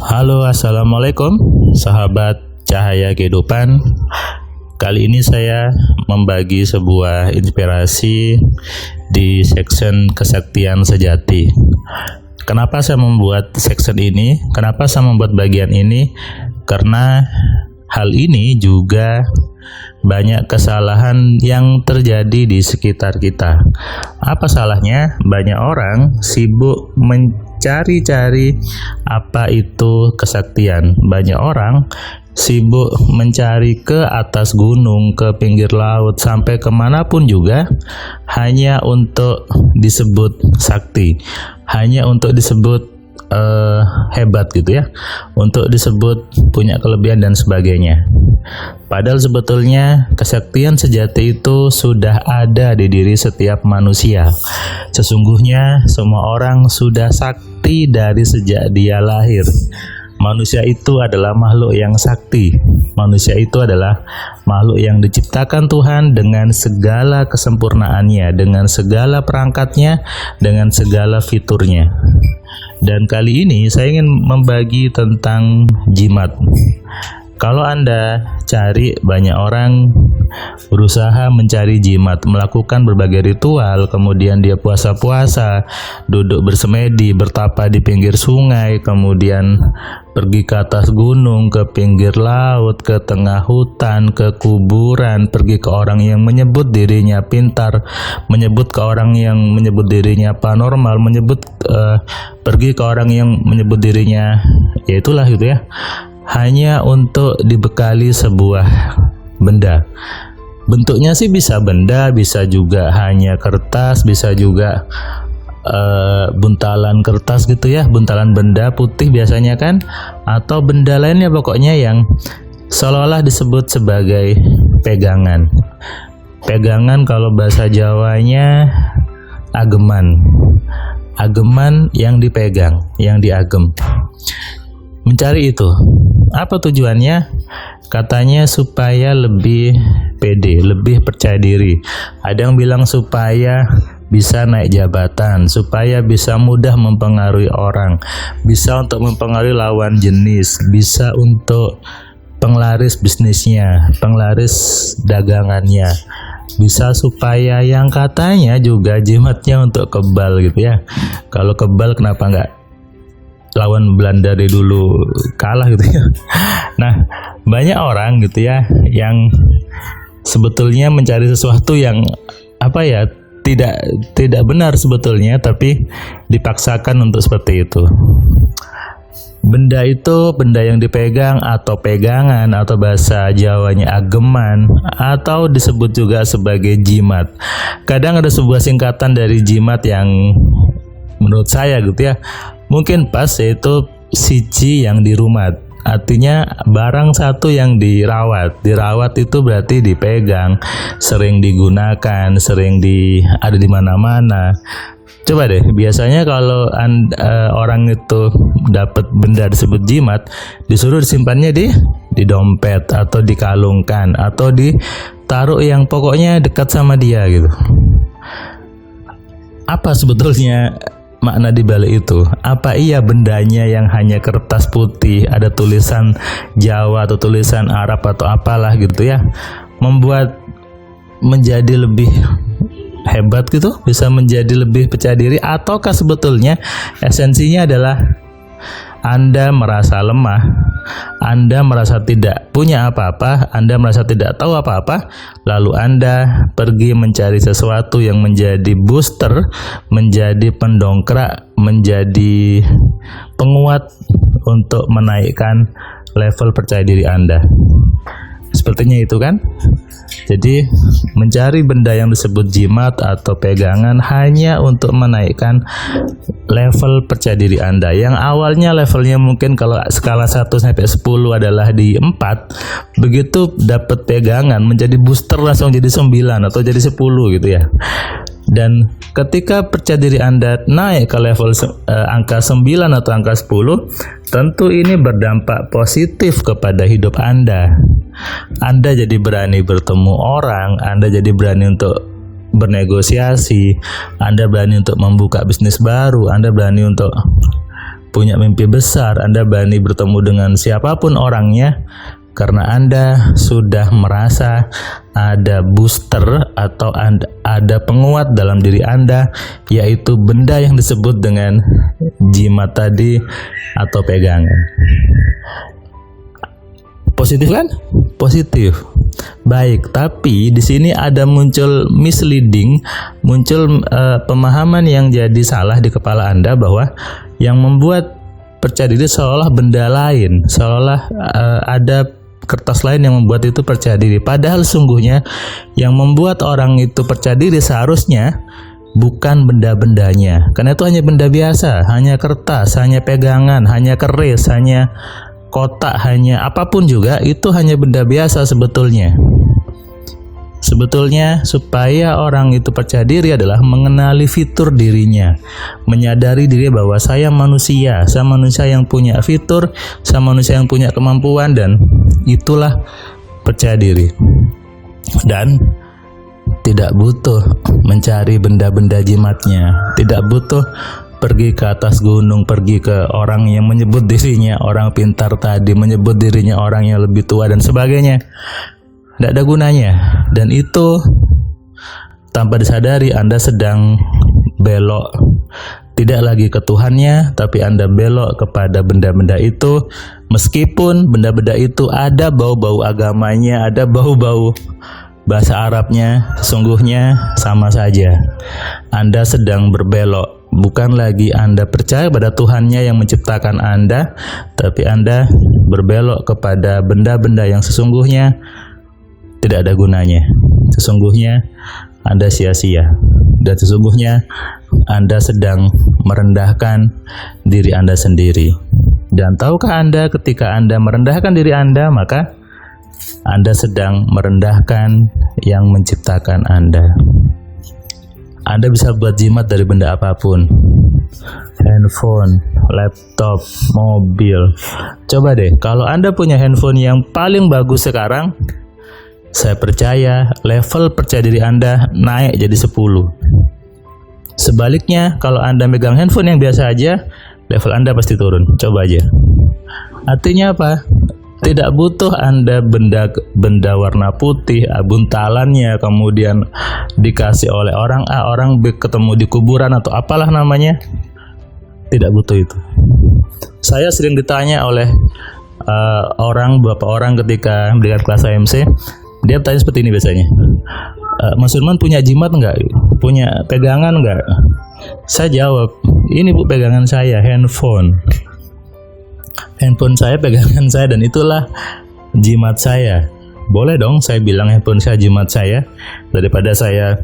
Halo, assalamualaikum, sahabat cahaya kehidupan. Kali ini saya membagi sebuah inspirasi di section kesaktian sejati. Kenapa saya membuat section ini? Kenapa saya membuat bagian ini? Karena hal ini juga banyak kesalahan yang terjadi di sekitar kita. Apa salahnya? Banyak orang sibuk mencari-cari apa itu kesaktian. Banyak orang sibuk mencari ke atas gunung, ke pinggir laut, sampai kemanapun juga hanya untuk disebut sakti, hanya untuk disebut hebat gitu ya, untuk disebut punya kelebihan dan sebagainya. Padahal sebetulnya kesaktian sejati itu sudah ada di diri setiap manusia. Sesungguhnya semua orang sudah sakti dari sejak dia lahir. Manusia itu adalah makhluk yang sakti. Manusia itu adalah makhluk yang diciptakan Tuhan dengan segala kesempurnaannya, dengan segala perangkatnya, dengan segala fiturnya. Dan kali ini saya ingin membagi tentang jimat. Kalau Anda cari, banyak orang berusaha mencari jimat, melakukan berbagai ritual, kemudian dia puasa-puasa, duduk bersemedi, bertapa di pinggir sungai, kemudian pergi ke atas gunung, ke pinggir laut, ke tengah hutan, ke kuburan, pergi ke orang yang menyebut dirinya pintar, menyebut ke orang yang menyebut dirinya paranormal, pergi ke orang yang menyebut dirinya, ya itulah gitu ya, hanya untuk dibekali sebuah benda. Bentuknya sih bisa benda, bisa juga hanya kertas, bisa juga buntalan kertas gitu ya, buntalan benda putih biasanya kan, atau benda lainnya pokoknya yang seolah-olah disebut sebagai pegangan. Pegangan kalau bahasa Jawanya ageman. Ageman yang dipegang, yang diagem. Mencari itu, apa tujuannya? Katanya supaya lebih pede, lebih percaya diri. Ada yang bilang supaya bisa naik jabatan, supaya bisa mudah mempengaruhi orang, bisa untuk mempengaruhi lawan jenis, bisa untuk penglaris bisnisnya, penglaris dagangannya, bisa supaya yang katanya juga jimatnya untuk kebal gitu ya. Kalau kebal kenapa enggak lawan Belanda dari dulu kalah gitu ya. Nah, banyak orang gitu ya yang sebetulnya mencari sesuatu yang apa ya, tidak benar sebetulnya, tapi dipaksakan untuk seperti itu. Benda itu benda yang dipegang atau pegangan, atau bahasa Jawanya ageman, atau disebut juga sebagai jimat. Kadang ada sebuah singkatan dari jimat yang menurut saya gitu ya, mungkin pas, yaitu siji yang dirumat. Artinya barang satu yang dirawat. Dirawat itu berarti dipegang, sering digunakan, ada di mana-mana. Coba deh, biasanya kalau orang itu dapat benda disebut jimat, disuruh disimpannya di dompet, atau dikalungkan, atau ditaruh yang pokoknya dekat sama dia gitu. Apa sebetulnya makna di balik itu? Apa iya bendanya yang hanya kertas putih, ada tulisan Jawa atau tulisan Arab atau apalah gitu ya, membuat menjadi lebih hebat gitu, bisa menjadi lebih percaya diri? Ataukah sebetulnya esensinya adalah Anda merasa lemah, Anda merasa tidak punya apa-apa, Anda merasa tidak tahu apa-apa, lalu Anda pergi mencari sesuatu yang menjadi booster, menjadi pendongkrak, menjadi penguat untuk menaikkan level percaya diri Anda. Sepertinya itu kan? Jadi mencari benda yang disebut jimat atau pegangan hanya untuk menaikkan level percaya diri Anda. Yang awalnya levelnya mungkin kalau skala 1 sampai 10 adalah di 4, begitu dapat pegangan menjadi booster langsung jadi 9 atau jadi 10 gitu ya. Dan ketika percaya diri Anda naik ke level angka 9 atau angka 10, tentu ini berdampak positif kepada hidup Anda. Anda jadi berani bertemu orang, Anda jadi berani untuk bernegosiasi, Anda berani untuk membuka bisnis baru, Anda berani untuk punya mimpi besar, Anda berani bertemu dengan siapapun orangnya, karena Anda sudah merasa ada booster atau ada penguat dalam diri Anda, yaitu benda yang disebut dengan jimat tadi atau pegangan. Positif kan? Positif. Baik, tapi di sini ada muncul misleading, muncul pemahaman yang jadi salah di kepala Anda bahwa yang membuat percaya diri seolah benda lain, seolah ada kertas lain yang membuat itu percaya diri. Padahal sungguhnya yang membuat orang itu percaya diri seharusnya bukan benda-bendanya, karena itu hanya benda biasa, hanya kertas, hanya pegangan, hanya keris, hanya kotak, hanya apapun juga, itu hanya benda biasa sebetulnya. Sebetulnya supaya orang itu percaya diri adalah mengenali fitur dirinya, menyadari diri bahwa saya manusia yang punya fitur, saya manusia yang punya kemampuan, dan itulah percaya diri. Dan tidak butuh mencari benda-benda jimatnya, tidak butuh pergi ke atas gunung, pergi ke orang yang menyebut dirinya orang pintar tadi, menyebut dirinya orang yang lebih tua dan sebagainya. Tidak ada gunanya. Dan itu tanpa disadari Anda sedang belok, tidak lagi ke Tuhannya, tapi Anda belok kepada benda-benda itu. Meskipun benda-benda itu ada bau-bau agamanya, ada bau-bau bahasa Arabnya, sesungguhnya sama saja. Anda sedang berbelok. Bukan lagi Anda percaya pada Tuhannya yang menciptakan Anda, tapi Anda berbelok kepada benda-benda yang sesungguhnya tidak ada gunanya. Sesungguhnya Anda sia-sia, dan sesungguhnya Anda sedang merendahkan diri Anda sendiri. Dan tahukah Anda, ketika Anda merendahkan diri Anda, maka Anda sedang merendahkan yang menciptakan Anda. Anda bisa buat jimat dari benda apapun, handphone, laptop, mobil. Coba deh, kalau Anda punya handphone yang paling bagus sekarang, saya percaya level percaya diri Anda naik jadi 10. Sebaliknya, kalau Anda megang handphone yang biasa aja, level Anda pasti turun. Coba aja. Artinya apa? Tidak butuh Anda benda warna putih, buntalannya kemudian dikasih oleh orang A, orang B, ketemu di kuburan atau apalah namanya. Tidak butuh itu. Saya sering ditanya oleh beberapa orang ketika melihat kelas AMC, dia bertanya seperti ini biasanya. Mas Firman punya jimat enggak? Punya pegangan enggak? Saya jawab, ini Bu pegangan saya, handphone saya, pegangan saya, dan itulah jimat saya. Boleh dong saya bilang handphone saya jimat saya, daripada saya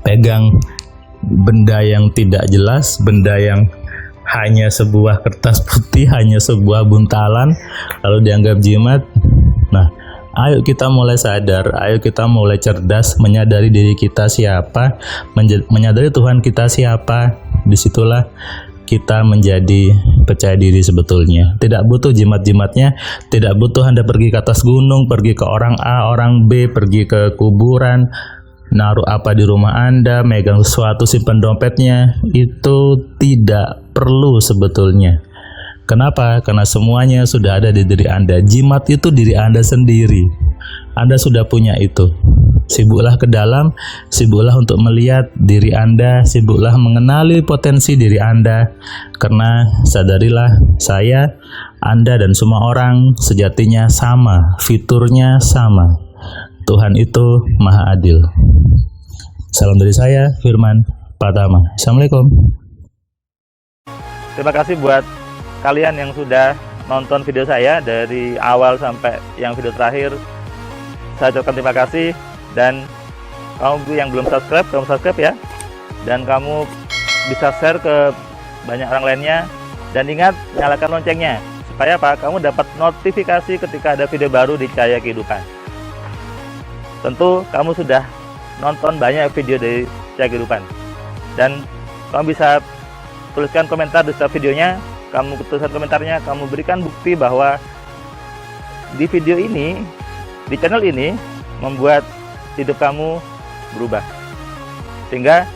pegang benda yang tidak jelas, benda yang hanya sebuah kertas putih, hanya sebuah buntalan, lalu dianggap jimat. Nah, ayo kita mulai sadar, ayo kita mulai cerdas, menyadari diri kita siapa, menyadari Tuhan kita siapa. Disitulah kita menjadi percaya diri sebetulnya. Tidak butuh jimat-jimatnya, tidak butuh Anda pergi ke atas gunung, pergi ke orang A, orang B, pergi ke kuburan, naruh apa di rumah Anda, megang sesuatu, simpan dompetnya. Itu tidak perlu sebetulnya. Kenapa? Karena semuanya sudah ada di diri Anda. Jimat itu diri Anda sendiri. Anda sudah punya itu. Sibuklah ke dalam, sibuklah untuk melihat diri Anda, sibuklah mengenali potensi diri Anda. Karena sadarilah, saya, Anda, dan semua orang sejatinya sama, fiturnya sama. Tuhan itu Maha Adil. Salam dari saya, Firman Pratama. Assalamualaikum. Terima kasih buat kalian yang sudah nonton video saya dari awal sampai yang video terakhir. Saya ucapkan terima kasih. Dan kamu yang belum subscribe, kamu subscribe ya. Dan kamu bisa share ke banyak orang lainnya. Dan ingat, nyalakan loncengnya. Supaya apa? Kamu dapat notifikasi ketika ada video baru di Cahaya Kehidupan. Tentu kamu sudah nonton banyak video dari Cahaya Kehidupan. Dan kamu bisa tuliskan komentar di setiap videonya. Kamu tuliskan komentarnya, kamu berikan bukti bahwa di video ini, di channel ini, membuat hidup kamu berubah. Sehingga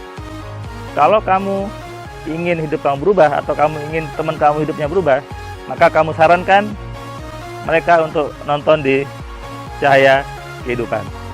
kalau kamu ingin hidup kamu berubah atau kamu ingin teman kamu hidupnya berubah, maka kamu sarankan mereka untuk nonton di Cahaya Kehidupan.